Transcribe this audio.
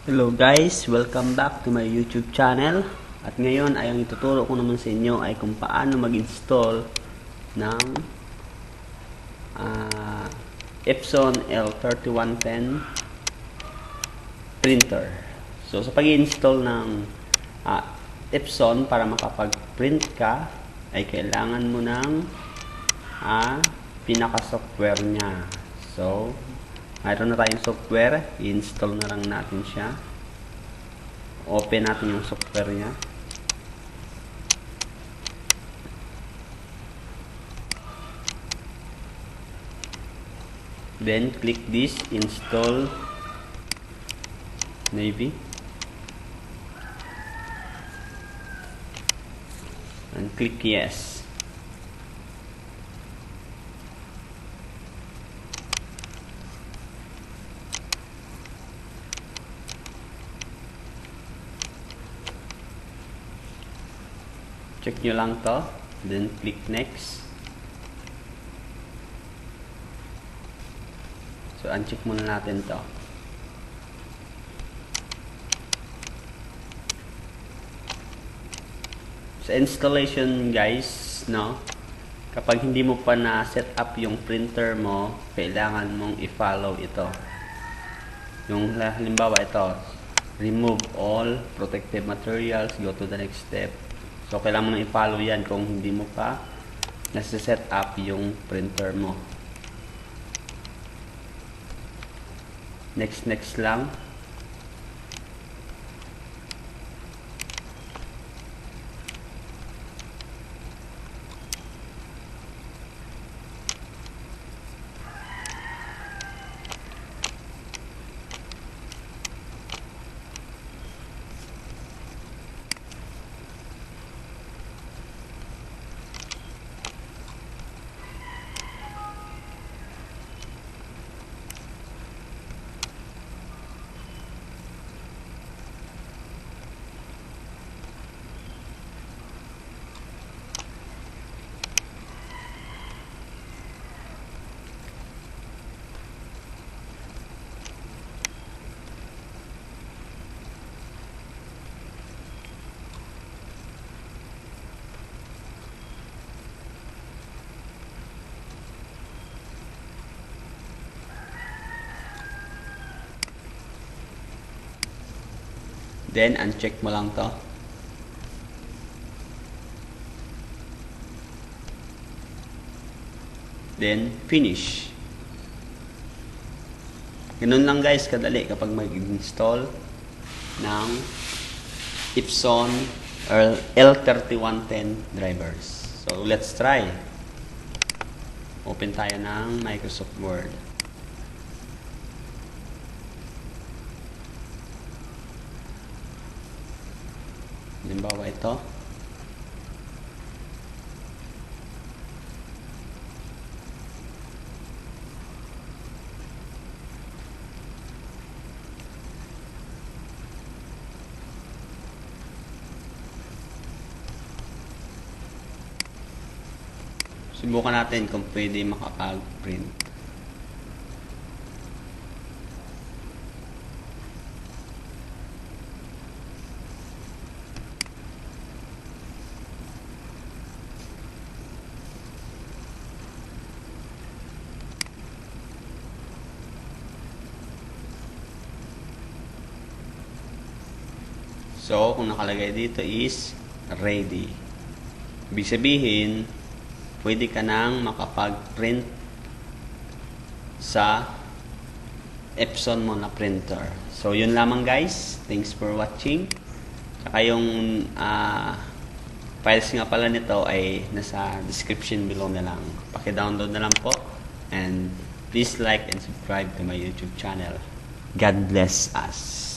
Hello guys, welcome back to my YouTube channel. At ngayon ay ang ituturo ko naman sa inyo ay kung paano mag-install ng Epson L3110 printer. So sa pag-install ng Epson para makapag-print ka ay kailangan mo ng pinaka-software niya. So mayroon na tayong software, i-install na lang natin siya. Open natin yung software niya. Then click this, install Navy. And click yes. Check nyo lang to, then click next. So uncheck muna natin to. Sa installation guys, no, kapag hindi mo pa na set up yung printer mo, kailangan mong i-follow ito. Yung halimbawa ito, remove all protective materials, go to the next step. So, kailangan mo na i-follow yan kung hindi mo pa nasa-set up yung printer mo. Next lang. Then, uncheck mo lang to. Then, finish. Ganun lang guys, kadali kapag mag-install ng Epson L3110 drivers. So, let's try. Open tayo ng Microsoft Word. Halimbawa ito. Subukan natin kung pwede makapag-print. So, kung nakalagay dito is ready. Ibig sabihin, pwede ka nang makapag-print sa Epson mo na printer. So, yun lamang guys. Thanks for watching. Saka yung files nga pala nito ay nasa description below na lang. Paki-download na lang po. And please like and subscribe to my YouTube channel. God bless us.